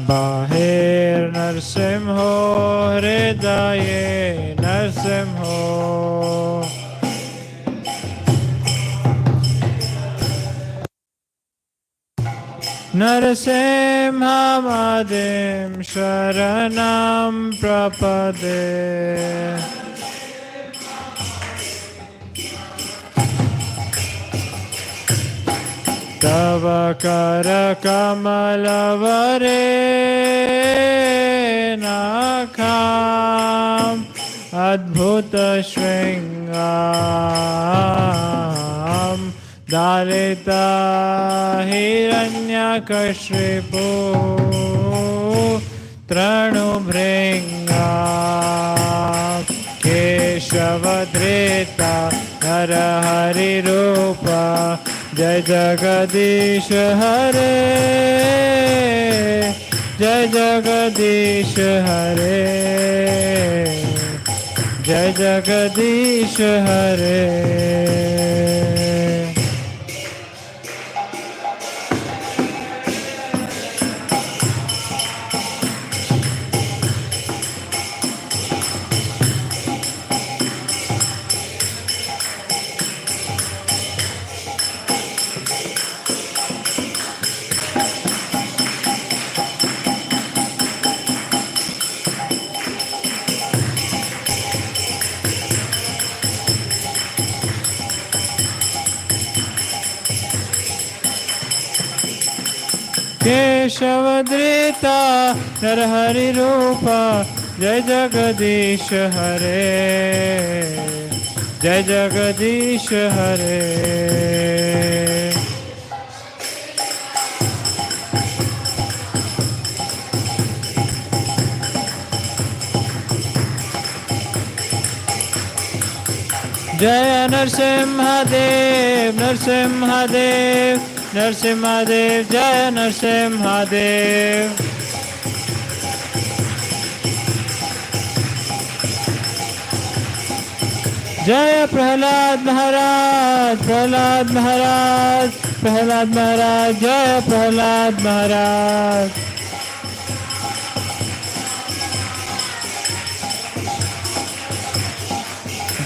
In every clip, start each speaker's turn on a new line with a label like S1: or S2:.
S1: बाहेर नरसिंहो हृदये नरसिंहो नरसिंहमादिं शरणं प्रपदे तव करकमलवरेणाखाम् अद्भुतशृङ्गां दालिता हिरण्यकशिपो तृणभृङ्गा केशवधृता नरहरिरूपा जय जगदीश हरे जय जगदीश हरे जय जगदीश हरे। केशवधृता नरहरि रूपा जय जगदीश हरे जय जगदीश हरे। जय नरसिंहदेव नरसिंहदेव नरसिंहदेव जय नरसिंहदेव। जय प्रहलाद महाराज प्रहलाद महाराज प्रहलाद महाराज जय प्रहलाद महाराज।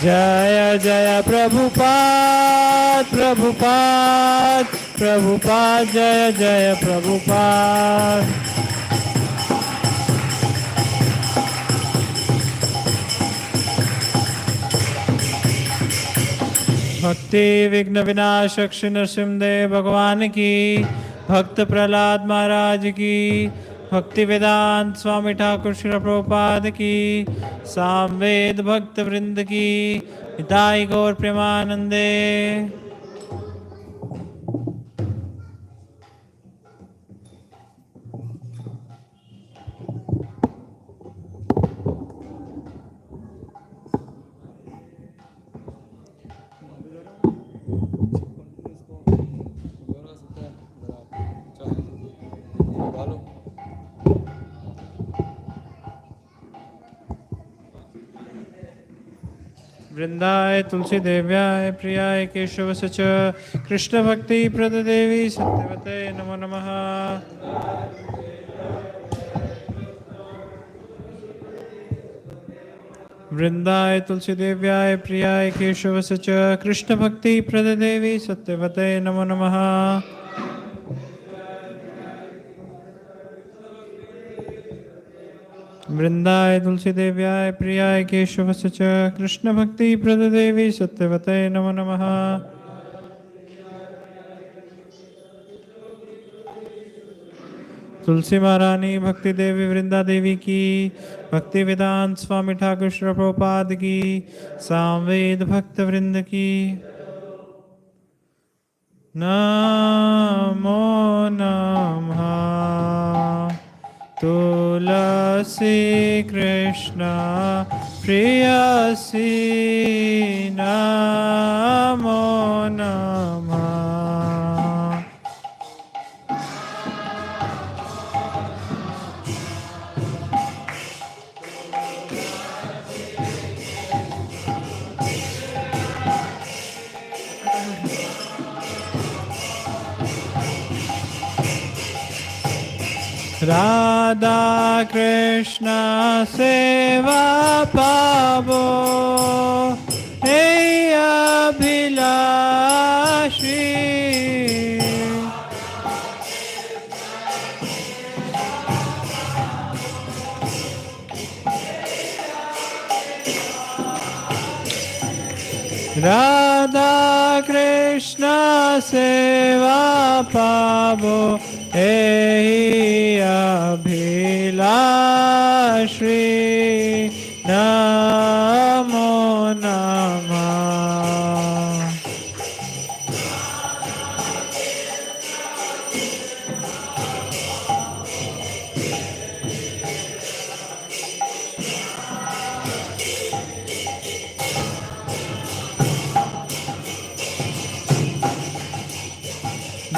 S1: जय जय प्रभुपाद प्रभुपाद प्रभुपाद जय जय प्रभुपाद। भक्ति विघ्न विनाशक श्री नरसिंहदेव भगवान की, भक्त प्रहलाद महाराज की, भक्ति वेदांत स्वामी ठाकुर श्री प्रभुपाद की, सामवेद भक्त वृंद की, हिताई गौर प्रेमानंदे। वृंदाय तुलसी देव्याय प्रियाय केशव सच कृष्ण भक्ति प्रद देवी सत्यवते नमो नमः। वृंदाय तुलसी देव्याय प्रियाय केशव सच कृष्ण भक्ति प्रद देवी सत्यवते नमो नमः। वृंदाय तुलसी देव्याय प्रियाय केशव सच कृष्ण भक्ति प्रद देवी सत्यवते नमो नमः। तुलसी महारानी, भक्ति देवी वृंदा देवी की, भक्ति वेदांत स्वामी ठाकुर श्री प्रभुपाद की, सामवेद भक्त वृंद की। नमो नमः। तुलसी कृष्ण प्रियसी नमो नमः। राधा कृष्ण सेवा पावो हे अभिलाषी। राधा कृष्ण सेवा पावो हे अभिलाषी नमो नमः।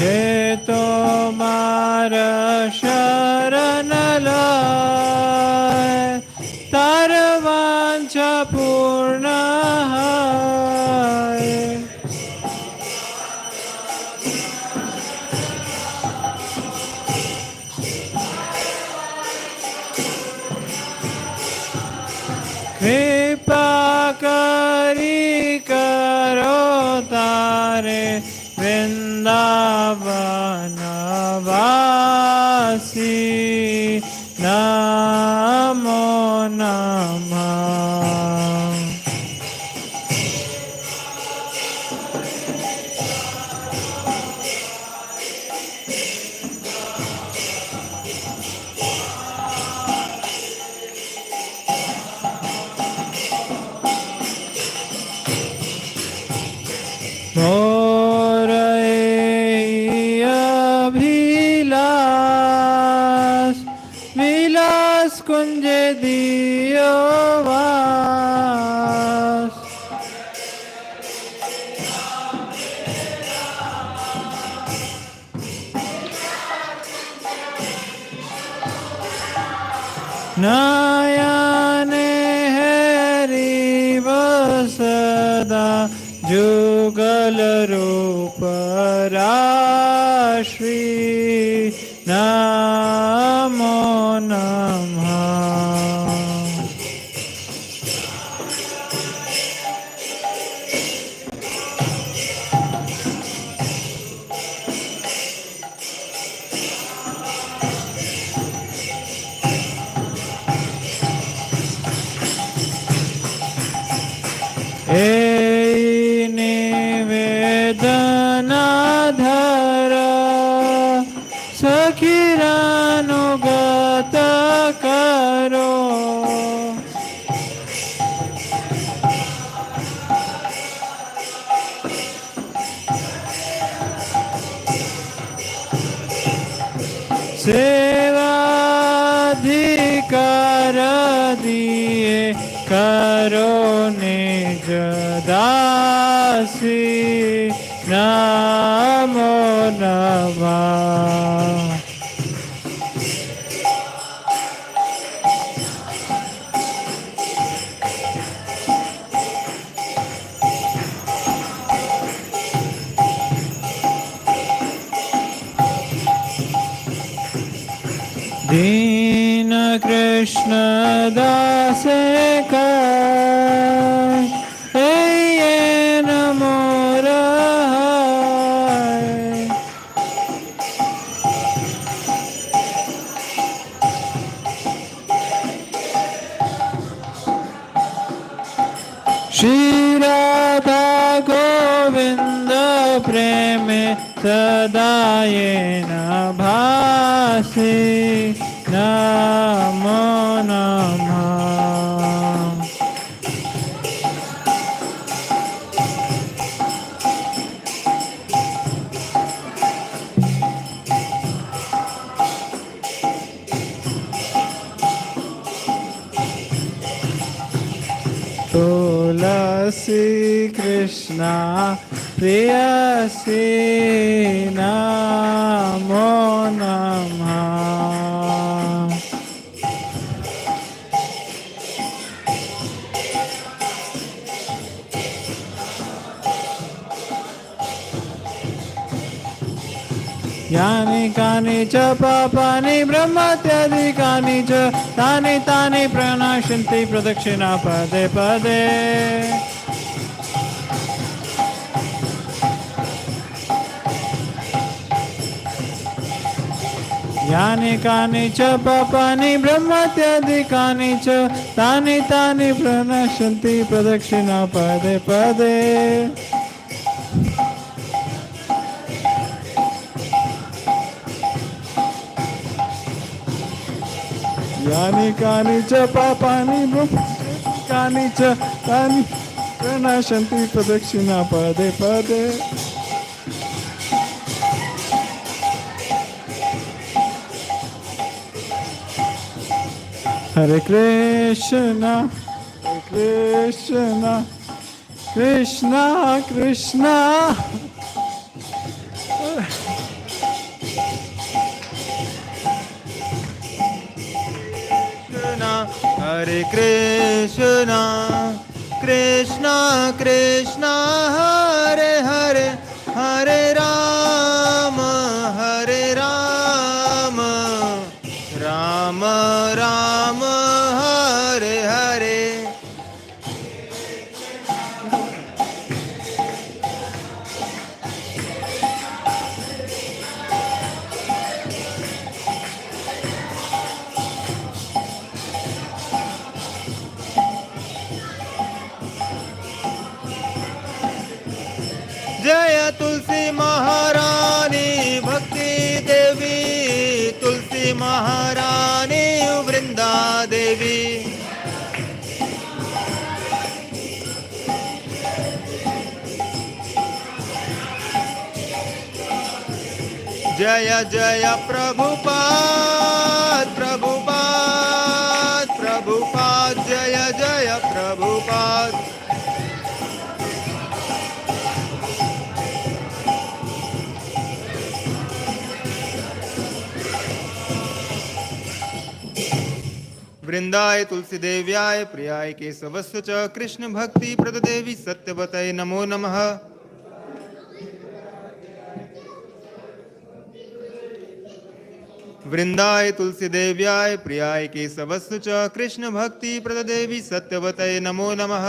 S1: जे तोमार शरण लय तार वांछा पूर्ण है। कृपा करी करो तारे वृंदावन वासी नमो नमः। मोर अभिलाष विलास कुंज दियो वास। नयने हरि वसदा जुगल रूप राशि नमो नमः। निवेदना धर सखीरानुगत करो। सेवाधिकार दिए करो निज दासी नमो नमः। दीन कृष्ण दास का नमो रहाय। श्री राधा गोविंद प्रेमे सदा येन भासि नमो नमः। तुलसी कृष्णा प्रियसी नमो नमः। यानि कानि च पापानि ब्रह्मत्यादिकानि च तानि तानि प्रणाशन्ति प्रदक्षिणा पदे पदे। यानि कानि च पापानि ब्रह्मत्यादिकानि च तानि तानि प्रणाशन्ति प्रदक्षिणा पदे पदे। यानि कानि च पापानि ब्रह्मत्यादिकानि च तानि प्रणाशन्ति प्रदक्षिणा पदे पदे। Hare Krishna, Hare Krishna, Krishna Krishna,
S2: Hare Krishna, Krishna Krishna, Hare Hare, Hare Rama, Hare Rama, Rama Rama, Hare Hare. जय तुलसी महारानी भक्ति देवी, तुलसी महारानी वृंदा देवी। जय जय प्रभुपाद प्रभुपाद प्रभुपाद, जय जय प्रभुपाद। वृंदाय तुलसी देव्याय प्रियाय केशवस्य च कृष्ण भक्ति प्रद देवी सत्यवतये नमो नमः। वृंदाय तुलसी देव्याय प्रियाय केशवस्य च कृष्ण भक्ति प्रद देवी सत्यवतये नमो नमः।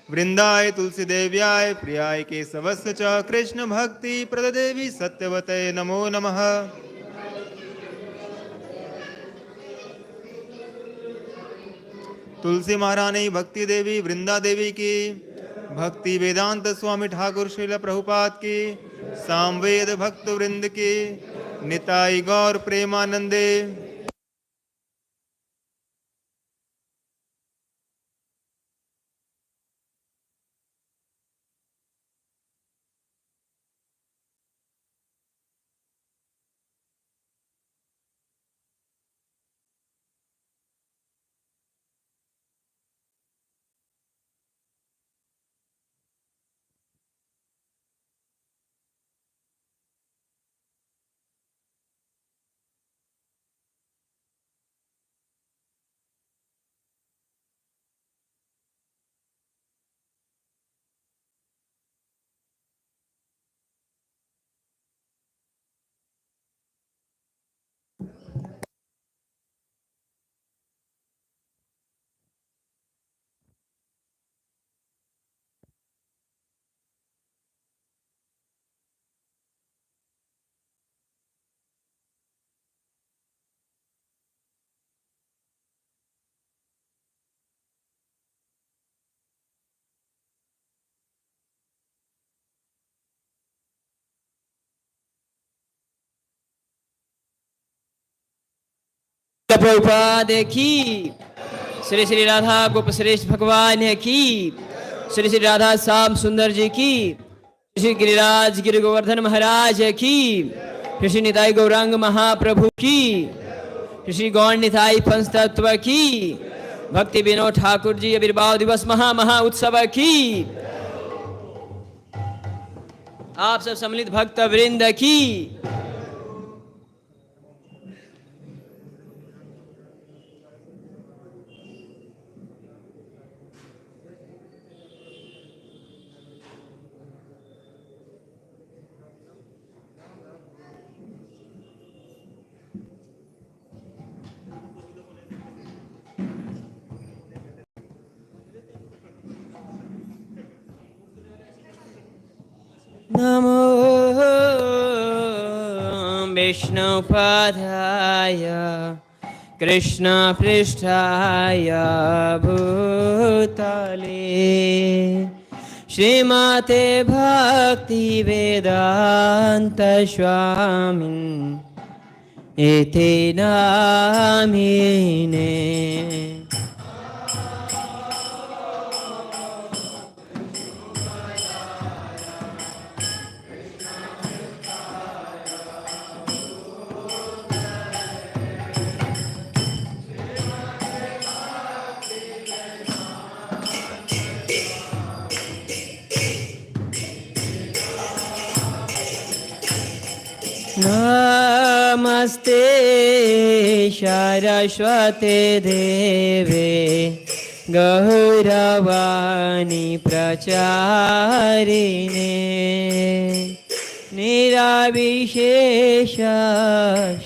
S2: वृंदाय तुलसी देव्याय प्रियाय केशवस्य च कृष्ण भक्ति प्रद देवी सत्यवतये नमो नमः। तुलसी महारानी भक्ति देवी वृंदा देवी की, भक्ति वेदांत स्वामी ठाकुर श्रील प्रभुपाद की, सामवेद भक्त वृंद की, निताई गौर प्रेमानंदे।
S3: प्रभुपाद की, श्री श्री राधा गोप श्रेष्ठ भगवान की, श्री श्री राधा श्याम सुंदर जी की, श्री गिरिराज गिरि गोवर्धन महाराज की, श्री निताई गौरांग महाप्रभु की, श्री गौर निताई पंच तत्व की, भक्ति विनोद ठाकुर जी आविर्भाव दिवस महा महा उत्सव की, आप सब सम्मिलित भक्त वृंद की। नमो विष्णुपादाय कृष्णपृष्ठाय भूतले श्रीमते भक्तिवेदान्त स्वामिन् इति नामिने। नमस्ते सरस्वते देवे गौरवाणी प्रचारिणे निराविशेष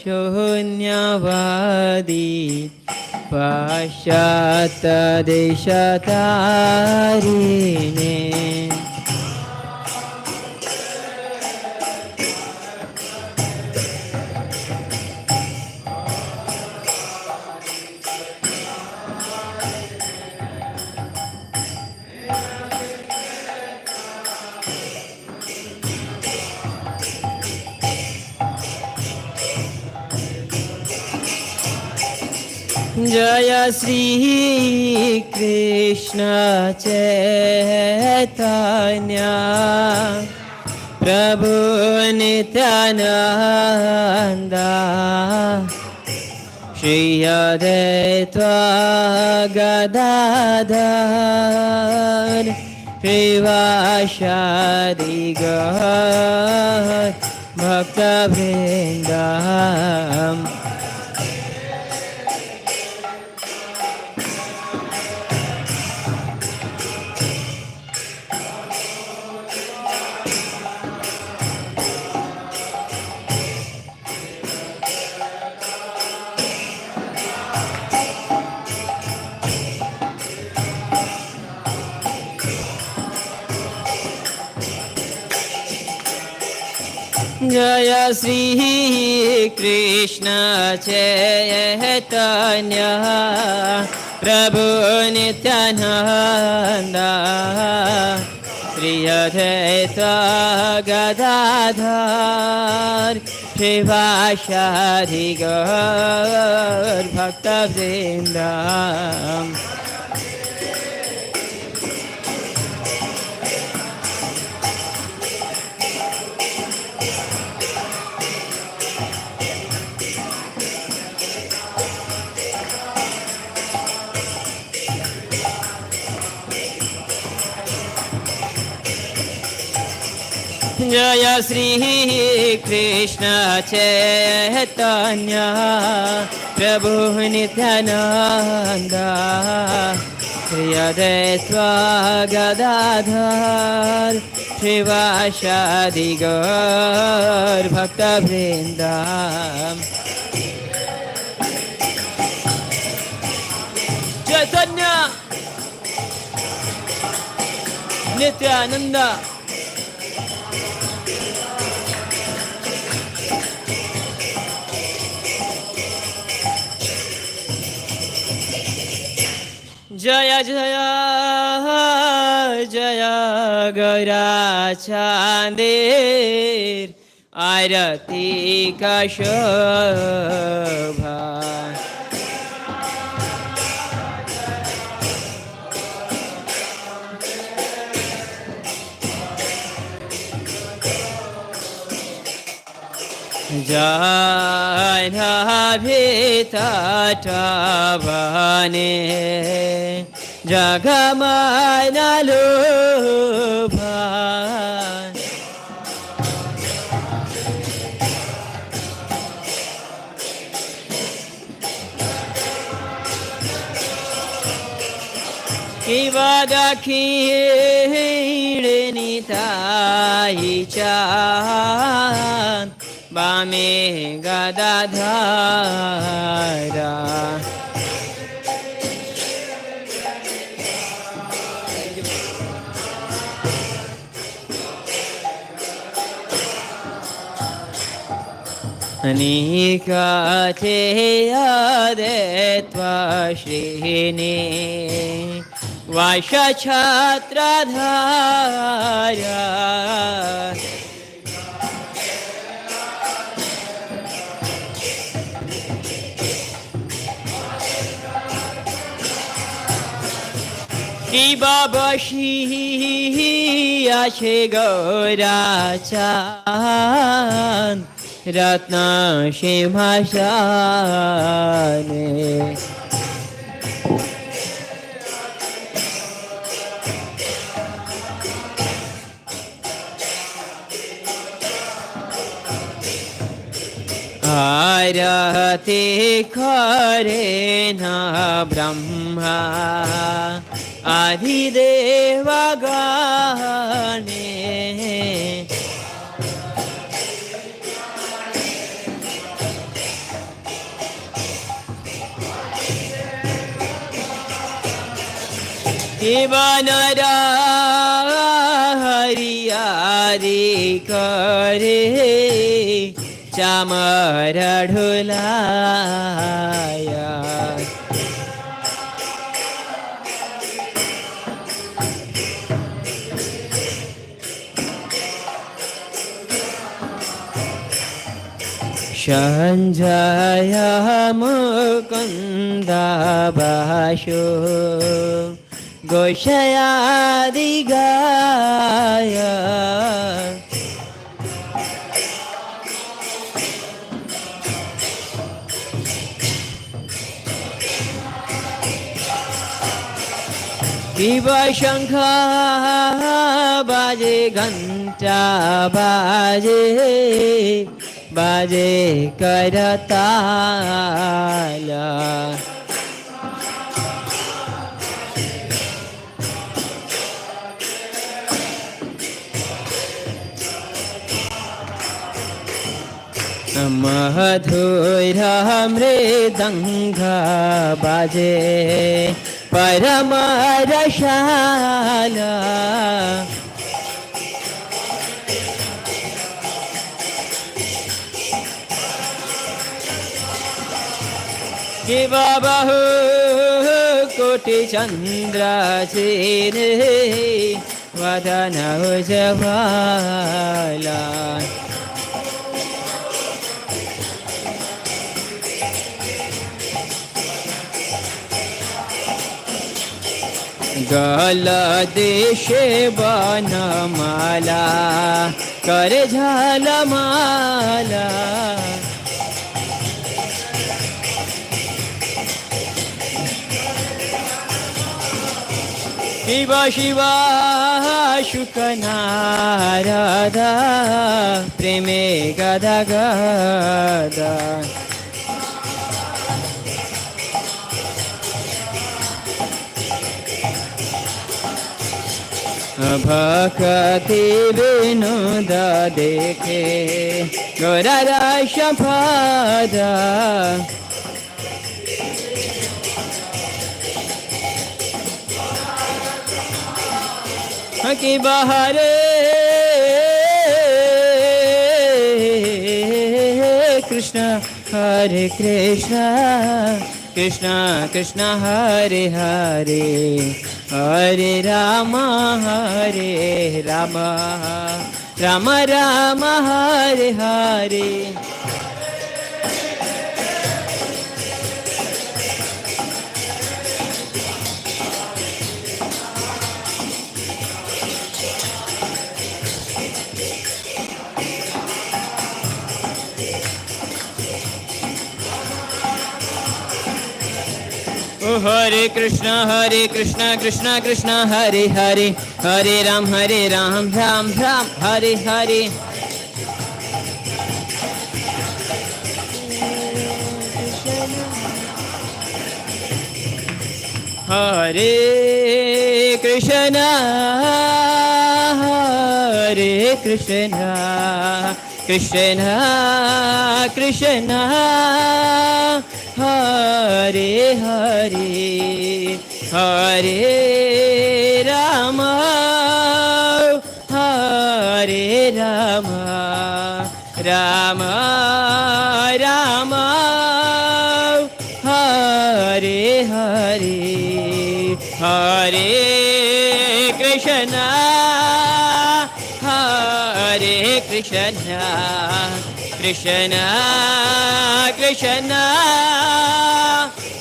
S3: शून्यवादी पाश्चात्यदेशतारिणे। जय श्री कृष्ण चैतन्य प्रभु नित्यानंद श्री अद्वैत गदाधर श्रीवासादि गौर भक्तवृंद। जय श्री कृष्ण चैतन्य प्रभु नित्यानंद श्री अद्वैत गदाधर श्रीवासादि गौर भक्तवृंद। जय श्री कृष्ण चैतन्य प्रभु नित्यानंद श्री अद्वैत गदाधर श्रीवासादि गौर भक्तवृंद। चैतन्य नित्यानंद जय जय जय गौरा चांदेर आरती का शोभा Janabhitatatvane Jagamanalobha Kivadakhirenitai chan Bame gadadhara Anikate adetva shrine Vaishachatradhara Ki babashi ache gaurachan Ratna Shimhashane Arati Karena Brahma Adhideva Gane Ivanara Hariyari Kare Chamaradhulaya Sanjaya Mukunda Basho Goshayadhigaya Viva Shankha Baje Ghanta Baje Baje Karatala Madhura Mridanga Baje Paramarashala Shiva Bahu Koti Chandra Chine Vadana Ujjavala Gala deshe banamala kare jhalamala Shiva Shiva Shukanarada Preme Gada Gada Bhakati Vinoda Dekhe Gaurara Shapada Ki Bahare Krishna Hare Krishna Krishna Krishna Hare Hare Hare Rama Hare Rama Rama Rama Hare Hare O Hare Krishna Krishna Krishna Hare Hare, Hare Ram Ram Ram Hare Hare. Hare Krishna Krishna Krishna Hare Hare, Hare Rama, Hare Rama, Rama Rama, Hare Hare, Hare Krishna, Hare Krishna, Krishna Krishna,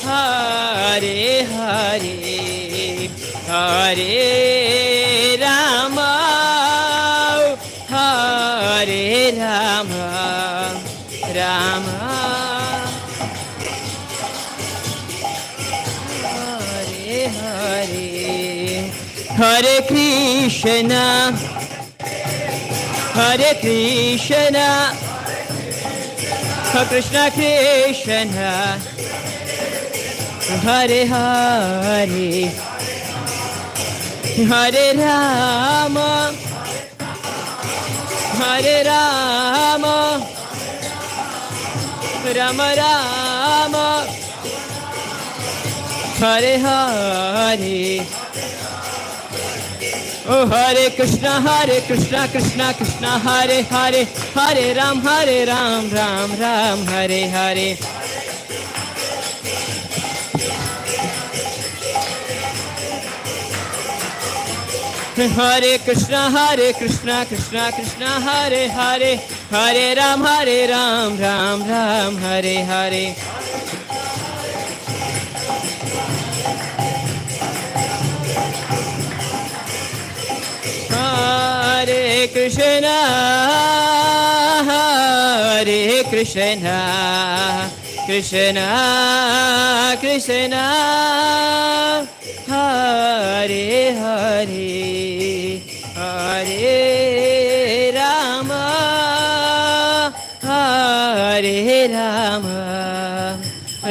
S3: Hare Hare, Hare Rama, Hare Rama, Rama Hare Hare, Hare Krishna, Hare Krishna, Krishna Krishna, Hare Hare, Hare Rama, Hare Rama, Rama Rama, Hare Hare. Oh Hare Krishna Krishna Krishna Hare Hare, Hare Ram Ram Ram Hare Hare. Hare Krishna Krishna Krishna Hare Hare, Hare Ram Ram Hare Hare. Hare Krishna Krishna Krishna Hare Hare, Hare Rama, Hare Rama,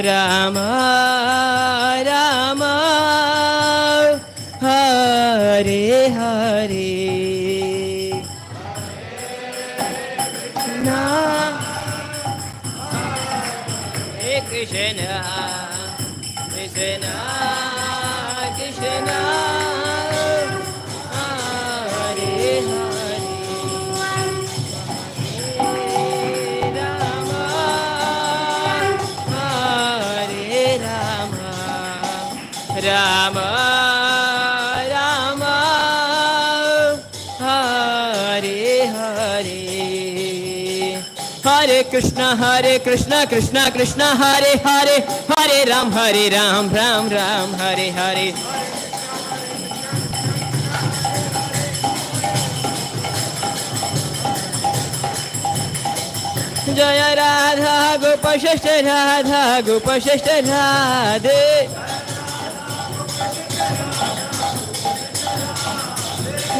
S3: Rama Rama, Hare Hare. Krishna, Krishna, Krishna, Hare Hare, Hare Rama, Hare Rama, Rama Rama, Hare Hare. Hare Krishna Krishna Krishna Hare Hare, Hare Ram Ram Ram Hare Hare. Jaya Radha Gopa Shashta Radha Gopa Shashta Radhe.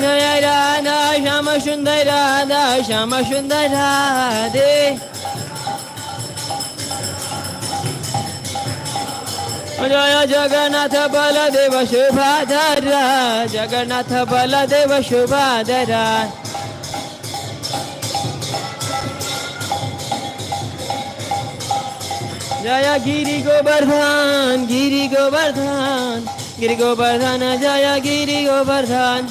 S3: Jaya Radha Shama Sundar Radha Shama Sundar Radhe. Jaya Jagannatha Baladeva Shubhadara, Jagannatha Baladeva Shubhadara. Jaya Giri Govardhan, Giri Govardhan, Giri Govardhan, Jaya Giri Govardhan.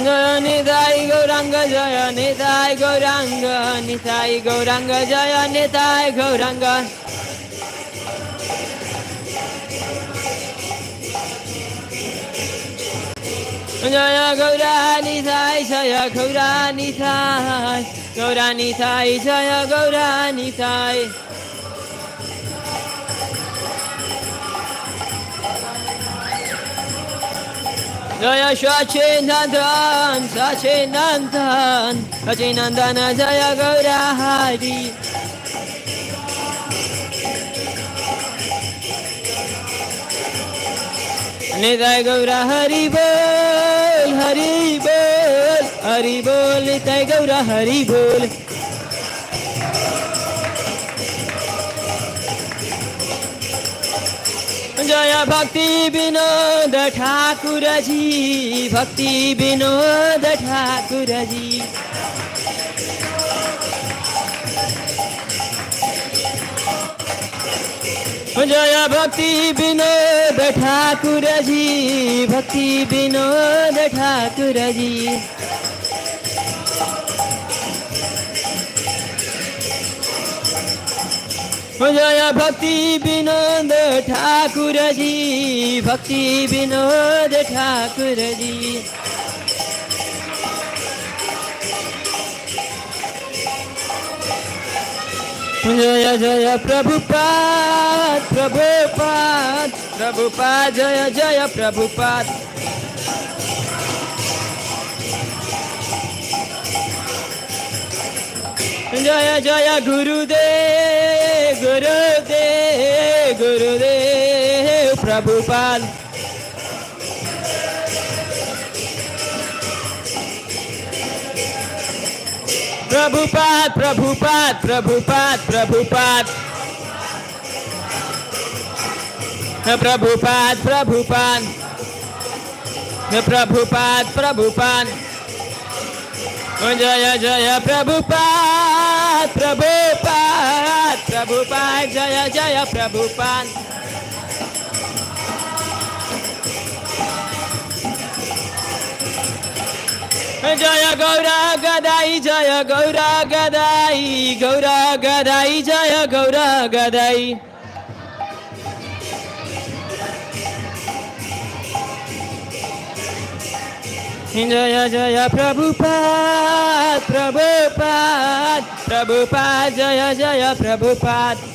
S3: Jaya Nitai Gauranga, Jaya Nitai Gauranga, Nitai Gauranga, Jaya Nitai Gauranga. Jaya Gaurani Thai, Jaya Gaurani Thai, Gaurani Thai, Jaya Gaurani Thai. Jaya Sachinandan, Sachinandan, Sachinandana Jaya Gaura Bihari Nitai Gaura Hari बोल हरि बोल हरि बोल निताय गौरा हरि बोल जय भक्ति विनोद ठाकुर जी भक्ति विनोद ठाकुर जी जय भक्ति विनोद ठाकुर जी भक्ति विनोद ठाकुर जी जय भक्ति विनोद ठाकुर जी भक्ति विनोद ठाकुर जी जय जय प्रभुपाद प्रभुपाद प्रभुपाद जय जय प्रभुपाद जय जय गुरुदेव गुरुदेव गुरुदेव प्रभुपाद प्रभुपाद प्रभुपाद प्रभुपाद प्रभुपाद प्रभुपाद प्रभुपाद प्रभुपाद प्रभुपाद जय जय प्रभुपाद प्रभुपाद प्रभुपाद जय जय प्रभुपाद जय गौरा गदाई जय गौरा गदाई गौरा गदाई जय गौरा गदाई जय जय प्रभुपाद प्रभुपाद प्रभुपाद जय जय प्रभुपाद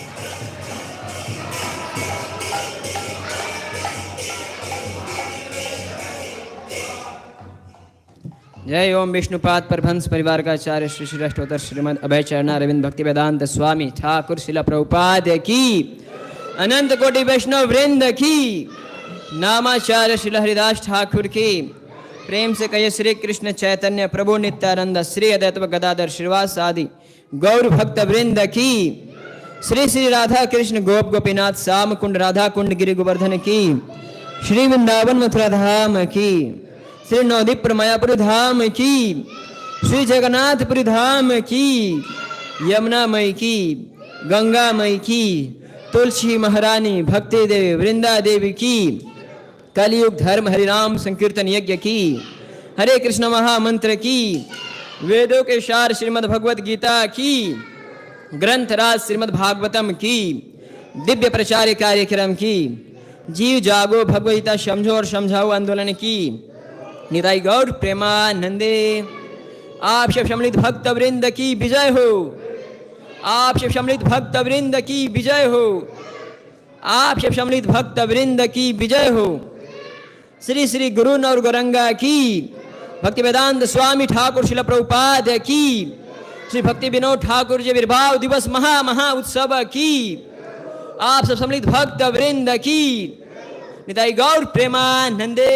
S3: जय ओम विष्णुपाद परमहंस परिवार का आचार्य श्री श्री अष्टोत्तर श्रीमद अभय चरण अरविंद भक्ति वेदांत स्वामी ठाकुर शिला प्रभुपाद की अनंत कोटि वैष्णव वृंद की नामाचार्य श्री हरिदास ठाकुर की प्रेम से कहिए श्री कृष्ण चैतन्य प्रभु नित्यानंद श्री अद्वैत गदाधर श्रीवास आदि गौर भक्त वृंद की श्री श्री राधा कृष्ण गोप गोपीनाथ श्याम कुंड राधा कुंड गिरि गोवर्धन की श्री वृंदावन मथुरा धाम की श्री नवदीप मायापुर धाम की श्री जगन्नाथपुरी धाम की यमुना मई की गंगा मई की तुलसी महारानी भक्ति देवी वृंदा देवी की कलयुग धर्म हरिनाम संकीर्तन यज्ञ की हरे कृष्ण महामंत्र की वेदों के सार श्रीमद् भगवत गीता की ग्रंथराज श्रीमद् भागवतम की दिव्य प्रचार कार्यक्रम की जीव जागो भगवगीता समझो और समझाओ आंदोलन की निताई गौर प्रेमानंदे आप सब सम्मिलित भक्त वृंद की विजय हो आप सब सम्मिलित भक्त वृंद की विजय हो आप सब सम्मिलित भक्त वृंद की विजय हो श्री श्री गुरु और गौरंगा की भक्ति वेदांत स्वामी ठाकुर शिला प्रभुपाद की श्री भक्ति विनोद ठाकुर जी विर्भाव दिवस महा उत्सव की आप सब सम्मिलित भक्त वृंद की निताई गौर प्रेमानंदे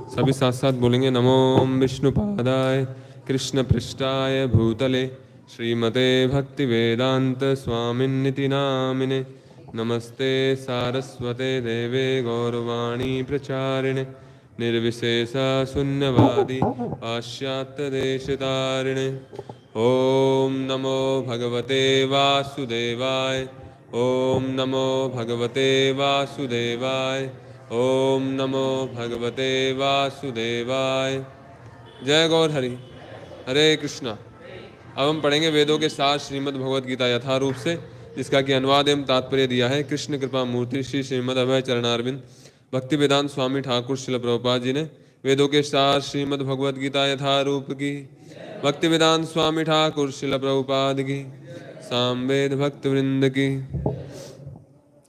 S4: सभी साथ साथ बोलेंगे। नमो विष्णुपादाय कृष्ण पृष्ठाय भूतले श्रीमते भक्ति वेदांत स्वामिन्निति नामिने नमस्ते सारस्वते देवे गौरवाणी प्रचारिणे निर्विशेषा शून्यवादी पाश्चात्य देशतारिणे। ओम नमो भगवते वासुदेवाय। ओम नमो भगवते वासुदेवाय। ओम नमो भगवते वासुदेवाय। जय गौर हरि। हरे कृष्णा। अब हम पढ़ेंगे वेदों के सार श्रीमद् भगवद गीता यथारूप से, जिसका कि अनुवाद एवं तात्पर्य दिया है कृष्ण कृपा मूर्ति श्री श्रीमद् अभय चरणारविंद भक्ति वेदांत स्वामी ठाकुर शिल प्रभुपाद जी ने। वेदों के सार श्रीमद् भगवद गीता यथारूप की। भक्ति वेदांत स्वामी ठाकुर शिल प्रभुपाद की। सामवेद भक्त वृंद की।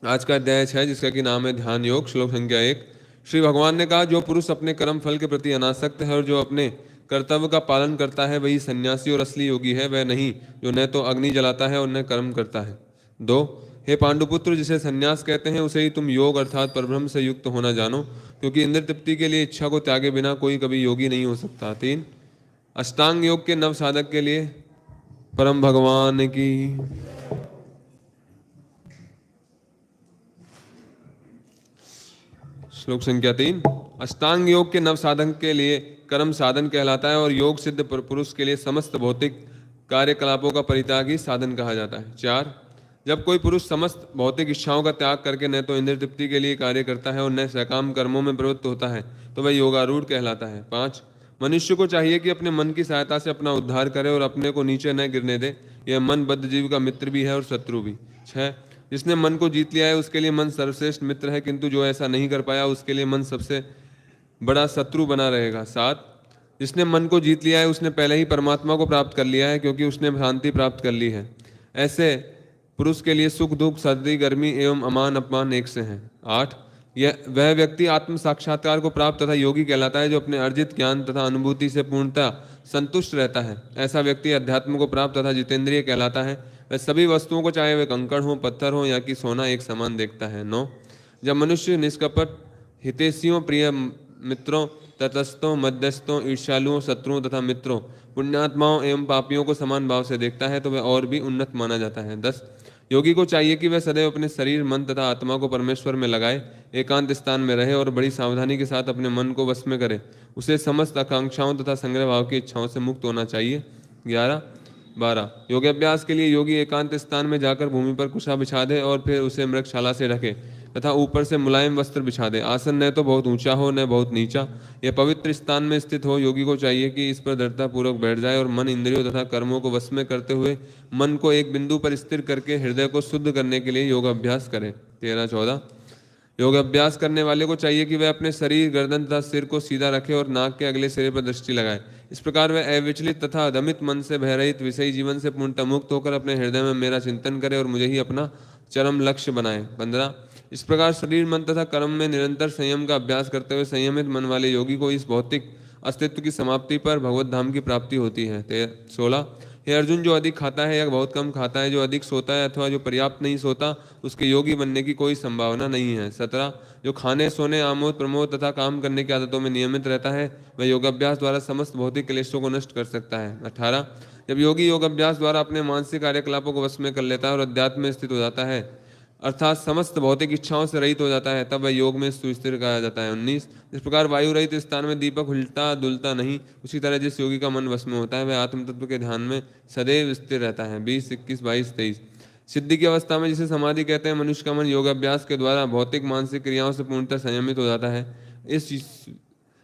S4: आज का अध्याय 6 जिसका कि नाम है ध्यान योग। श्लोक संख्या 1। श्री भगवान ने कहा, जो पुरुष अपने कर्म फल के प्रति अनासक्त है और जो अपने कर्तव्य का पालन करता है वही सन्यासी और असली योगी है, वह नहीं जो न तो अग्नि जलाता है और न कर्म करता है। 2। हे पांडुपुत्र, जिसे सन्यास कहते हैं उसे ही तुम योग अर्थात परब्रह्म से युक्त होना जानो, क्योंकि इंद्र तृप्ति के लिए इच्छा को त्यागे बिना कोई कभी योगी नहीं हो सकता। 3। अष्टांग योग के नव साधक के लिए परम भगवान की। श्लोक संख्या 3। अष्टांग योग के नव साधन के लिए कर्म साधन कहलाता है और योग सिद्ध पुरुष के लिए समस्त भौतिक कार्यकलापों का परित्याग ही साधन कहा जाता है। 4। जब कोई पुरुष समस्त भौतिक इच्छाओं का त्याग करके न तो इंद्र तृप्ति के लिए कार्य करता है और न सकाम कर्मों में प्रवृत्त होता है तो वह योगारूढ़ कहलाता है। 5। मनुष्य को चाहिए कि अपने मन की सहायता से अपना उद्धार करे और अपने को नीचे न गिरने दे। यह मन बद्ध जीव का मित्र भी है और शत्रु भी। 6। जिसने मन को जीत लिया है उसके लिए मन सर्वश्रेष्ठ मित्र है, किंतु जो ऐसा नहीं कर पाया उसके लिए मन सबसे बड़ा शत्रु बना रहेगा। 7। जिसने मन को जीत लिया है उसने पहले ही परमात्मा को प्राप्त कर लिया है, क्योंकि उसने शांति प्राप्त कर ली है। ऐसे पुरुष के लिए सुख दुख सर्दी गर्मी एवं अमान अपमान एक से हैं। 8। यह वह व्यक्ति आत्म साक्षात्कार को प्राप्त तथा योगी कहलाता है जो अपने अर्जित ज्ञान तथा अनुभूति से पूर्णतः संतुष्ट रहता है। ऐसा व्यक्ति अध्यात्म को प्राप्त तथा जितेंद्रिय कहलाता है। वह सभी वस्तुओं को, चाहे वे कंकड़ हो, पत्थर हो या कि सोना, एक समान देखता है। 9। जब मनुष्य निष्कपट हितैषियों, प्रिय मित्रों, तटस्थों, मध्यस्थों, ईर्ष्यालुओं, शत्रुओं तथा मित्रों, पुण्यात्माओं एवं पापियों को समान भाव से देखता है तो वह और भी उन्नत माना जाता है। 10। योगी को चाहिए कि वह सदैव अपने शरीर, मन तथा आत्मा को परमेश्वर में लगाए, एकांत स्थान में रहे और बड़ी सावधानी के साथ अपने मन को वश में करे। उसे समस्त आकांक्षाओं तथा संग्रह भाव की इच्छाओं से मुक्त होना चाहिए। 11। 12। योगाभ्यास के लिए योगी एकांत स्थान में जाकर भूमि पर कुशा बिछा दे और फिर उसे मृगशाला से ढके तथा ऊपर से मुलायम वस्त्र बिछा दे। आसन न तो बहुत ऊंचा हो न बहुत नीचा, यह पवित्र स्थान में स्थित हो। योगी को चाहिए कि इस पर दृढ़ता पूर्वक बैठ जाए और मन, इंद्रियों तथा कर्मों को वश में करते हुए मन को एक बिंदु पर स्थिर करके हृदय को शुद्ध करने के लिए योगाभ्यास करे। 13। 14। योगाभ्यास करने वाले को चाहिए कि वह अपने शरीर, गर्दन तथा सिर को सीधा रखे और नाक के अगले सिरे पर दृष्टि लगाए। इस प्रकार वह अविचलित तथा अदमित मन से, भयरहित विषयी जीवन से पूर्णतः मुक्त होकर अपने हृदय में मेरा चिंतन करे और मुझे ही अपना चरम लक्ष्य बनाए। 15। इस प्रकार शरीर, मन तथा कर्म में निरंतर संयम का अभ्यास करते हुए संयमित मन वाले योगी को इस भौतिक अस्तित्व की समाप्ति पर भगवत धाम की प्राप्ति होती है। 16। हे अर्जुन, जो अधिक खाता है या बहुत कम खाता है, जो अधिक सोता है अथवा जो पर्याप्त नहीं सोता, उसके योगी बनने की कोई संभावना नहीं है। 17। जो खाने, सोने, आमोद प्रमोद तथा काम करने की आदतों में नियमित रहता है वह योगाभ्यास द्वारा समस्त भौतिक क्लेशों को नष्ट कर सकता है। 18। जब योगी योगाभ्यास द्वारा अपने मानसिक कार्यकलापों को वश में कर लेता है और अध्यात्म में स्थित हो जाता है अर्थात समस्त भौतिक इच्छाओं से रहित हो जाता है, तब वह योग में सुस्थिर कहा जाता है। 19। जिस प्रकार वायु रहित स्थान में दीपक हिलता डुलता नहीं, उसी तरह जिस योगी का मन वश में होता है वह आत्म तत्व के ध्यान में सदैव स्थिर रहता है। 20, 21, 22, 23। सिद्धि की अवस्था में, जिसे समाधि कहते हैं, मनुष्य का मन योगाभ्यास के द्वारा भौतिक मानसिक क्रियाओं से पूर्णतः संयमित हो जाता है।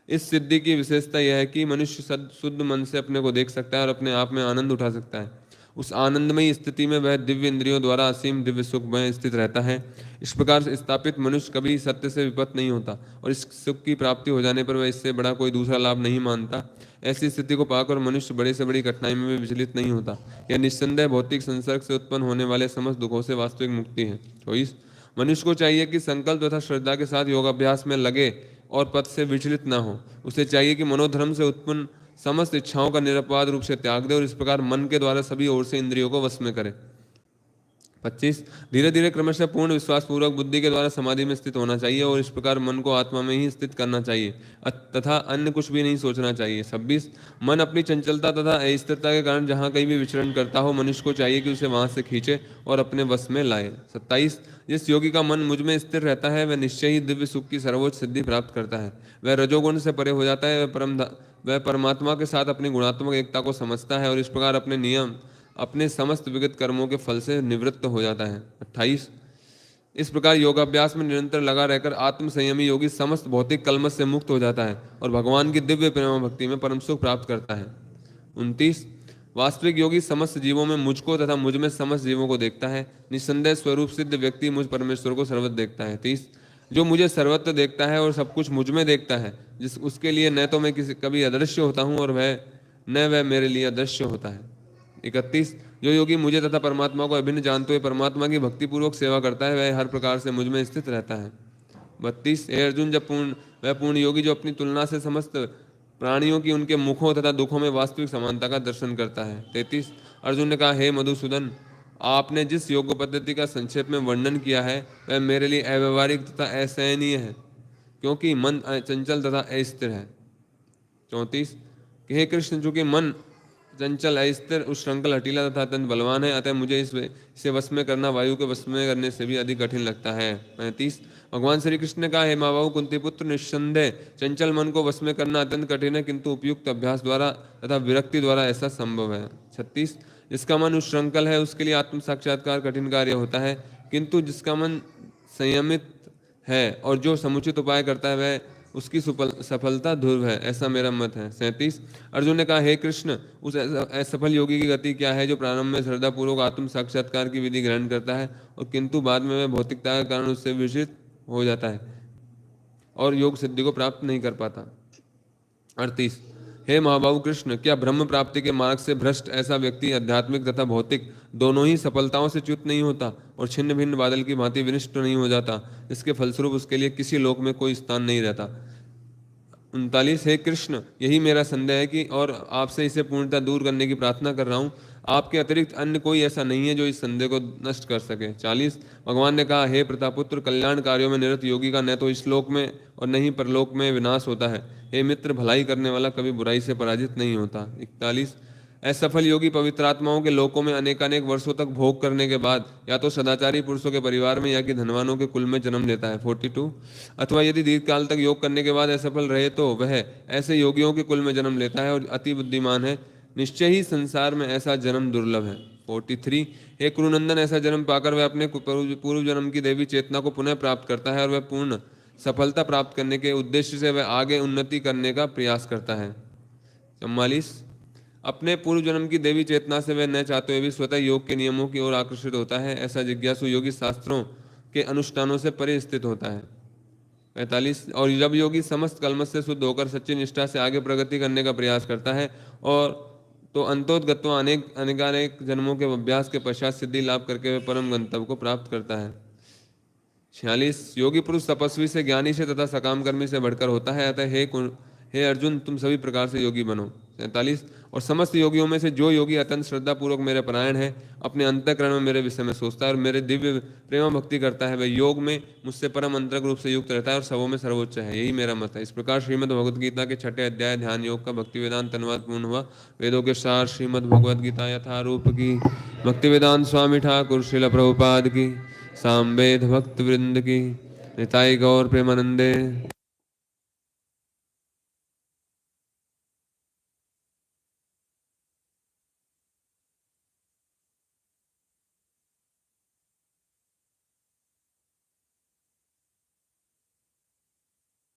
S4: इस सिद्धि की विशेषता यह है कि मनुष्य शुद्ध मन से अपने को देख सकता है और अपने आप में आनंद उठा सकता है। उस आनंदमयी स्थिति में वह दिव्य इंद्रियों द्वारा असीम दिव्य सुख में स्थित रहता है। इस प्रकार से स्थापित मनुष्य कभी सत्य से विपत नहीं होता और इस सुख की प्राप्ति हो जाने पर वह इससे बड़ा कोई दूसरा लाभ नहीं मानता। ऐसी स्थिति को पाकर मनुष्य बड़े से बड़ी कठिनाई में भी विचलित नहीं होता। यह निस्संदेह भौतिक संसर्ग से उत्पन्न होने वाले समस्त दुखों से वास्तविक मुक्ति है। 24। मनुष्य को चाहिए कि संकल्प तथा श्रद्धा के साथ योगाभ्यास में लगे और पथ से विचलित न हो। उसे चाहिए कि मनोधर्म से उत्पन्न समस्त इच्छाओं का निरपवाद रूप से त्याग दे और इस प्रकार मन के द्वारा सभी ओर से इंद्रियों को वश में करे। 25 धीरे धीरे क्रमशः पूर्ण विश्वास पूर्वक बुद्धि के द्वारा समाधि में स्थित होना चाहिए और इस प्रकार मन को आत्मा में ही स्थित करना चाहिए तथा अन्य कुछ भी नहीं सोचना चाहिए। 26 मन अपनी चंचलता तथा अस्थिरता के कारण जहाँ कहीं भी विचरण करता हो मनुष्य को चाहिए कि उसे वहां से खींचे और अपने वश में लाए। 27 जिस योगी का मन मुझ में स्थिर रहता है वह निश्चय ही दिव्य सुख की सर्वोच्च सिद्धि प्राप्त करता है। वह रजोगुण से परे हो जाता है, वह परमात्मा के साथ अपनी गुणात्मक एकता को समझता है और इस प्रकार अपने समस्त विगत कर्मों के फल से निवृत्त हो जाता है। 28 इस प्रकार योगाभ्यास में निरंतर लगा रहकर आत्म संयमी योगी समस्त भौतिक कलमश से मुक्त हो जाता है और भगवान की दिव्य प्रेम भक्ति में परम सुख प्राप्त करता है। 29 वास्तविक योगी समस्त जीवों में मुझको तथा मुझ में समस्त जीवों को देखता है। निस्संदेह स्वरूप सिद्ध व्यक्ति मुझ परमेश्वर को सर्वत्र देखता है। 30 जो मुझे सर्वत्र देखता है और सब कुछ मुझ में देखता है जिस उसके लिए न तो मैं कभी अदृश्य होता हूँ और वह मेरे लिए अदृश्य होता है। 31 जो योगी मुझे तथा परमात्मा को अभिन्न जानते हुए परमात्मा की भक्ति पूर्वक सेवा करता है वह हर प्रकार से मुझ में स्थित रहता है। 32 हे अर्जुन जब वह पूर्ण योगी जो अपनी तुलना से समस्त प्राणियों की उनके मुखों तथा दुखों में वास्तविक समानता का दर्शन करता है। 33 अर्जुन ने कहा हे मधुसूदन आपने जिस योग पद्धति का संक्षेप में वर्णन किया है वह मेरे लिए अव्यवहारिक तथा असहनीय है क्योंकि मन चंचल तथा अस्थिर है। 34 हे कृष्ण चूंकि मन चंचल अस्थिर उच्छृंखल हठीला तथा अत्यंत बलवान है अतः मुझे इसे वश में करना वायु के वश में करने से भी अधिक कठिन लगता है। 35 भगवान श्री कृष्ण ने कहा हे माँ बाबू कुंती पुत्र निस्संदेह चंचल मन को वश में करना अत्यंत कठिन है किंतु उपयुक्त अभ्यास द्वारा तथा विरक्ति द्वारा ऐसा संभव है। 36 जिसका मन उच्छृंखल है उसके लिए आत्म साक्षात्कार कठिन कार्य होता है किंतु जिसका मन संयमित है और जो समुचित उपाय करता है वह उसकी सफलता ध्रुव है ऐसा मेरा मत है। 37 अर्जुन ने कहा हे कृष्ण उस असफल योगी की गति क्या है जो प्रारंभ में श्रद्धापूर्वक आत्म साक्षात्कार की विधि ग्रहण करता है और किंतु बाद में वह भौतिकता के कारण उससे विचलित हो जाता है और योग सिद्धि को प्राप्त नहीं कर पाता। 38 हे महाबाहु कृष्ण क्या ब्रह्म प्राप्ति के मार्ग से भ्रष्ट ऐसा व्यक्ति आध्यात्मिक तथा भौतिक दोनों ही सफलताओं से च्युत नहीं होता और छिन्न भिन्न बादल की भांति विनिष्ट नहीं हो जाता इसके फलस्वरूप उसके लिए किसी लोक में कोई स्थान नहीं रहता। 39 हे कृष्ण यही मेरा संदेह है कि और आपसे इसे पूर्णतः दूर करने की प्रार्थना कर रहा हूँ आपके अतिरिक्त अन्य कोई ऐसा नहीं है जो इस संदेह को नष्ट कर सके। 40 भगवान ने कहा हे प्रतापुत्र कल्याण कार्यों में निरत योगी का न तो इस लोक में और न ही परलोक में विनाश होता है। हे मित्र भलाई करने वाला कभी बुराई से पराजित नहीं होता। 41 असफल योगी पवित्र आत्माओं के लोकों में अनेकानेक वर्षों तक भोग करने के बाद या तो सदाचारी पुरुषों के परिवार में या कि धनवानों के कुल में जन्म लेता है। 42 अथवा यदि दीर्घ काल तक योग करने के बाद असफल रहे तो वह ऐसे योगियों के कुल में जन्म लेता है और अति बुद्धिमान है निश्चय ही संसार में ऐसा जन्म दुर्लभ है। 43 हे कुरुनंदन ऐसा जन्म पाकर वह अपने पूर्व जन्म की देवी चेतना को पुनः प्राप्त करता है और वह पूर्ण सफलता प्राप्त करने के उद्देश्य से वह आगे उन्नति करने का प्रयास करता है। 44 अपने पूर्व जन्म की देवी चेतना से वह न चाहते हुए भी स्वतः योग के नियमों की ओर आकर्षित होता है ऐसा जिज्ञासु योगी शास्त्रों के अनुष्ठानों से परे स्थित होता है। 45 और जब योगी समस्त कलमश से शुद्ध होकर सच्ची निष्ठा से आगे प्रगति करने का प्रयास करता है और तो अंतोदगत्वा अनेक जन्मों के अभ्यास के पश्चात सिद्धि लाभ करके वह परम गंतव्य को प्राप्त करता है। 46 योगी पुरुष तपस्वी से ज्ञानी से तथा सकाम कर्मी से बढ़कर होता है अतः हे अर्जुन तुम सभी प्रकार से योगी बनो। 47 और समस्त योगियों में से जो योगी अत्यंत श्रद्धा पूर्वक मेरे परायण है अपने अंतःकरण में मेरे विषय में सोचता है और मेरे दिव्य प्रेम भक्ति करता है वह योग में मुझसे परम अंतरंग रूप से युक्त रहता है और सबों में सर्वोच्च है यही मेरा मत है। इस प्रकार श्रीमद् भगवद गीता के 6ठे अध्याय ध्यान योग का भक्ति वेदांत अनुवाद पूर्ण हुआ। वेदों के सार श्रीमद् भगवद गीता यथारूप की भक्ति वेदांत स्वामी ठाकुर श्रील प्रभुपाद की सामवेद भक्त वृंद की निताई गौर प्रेमानंदे।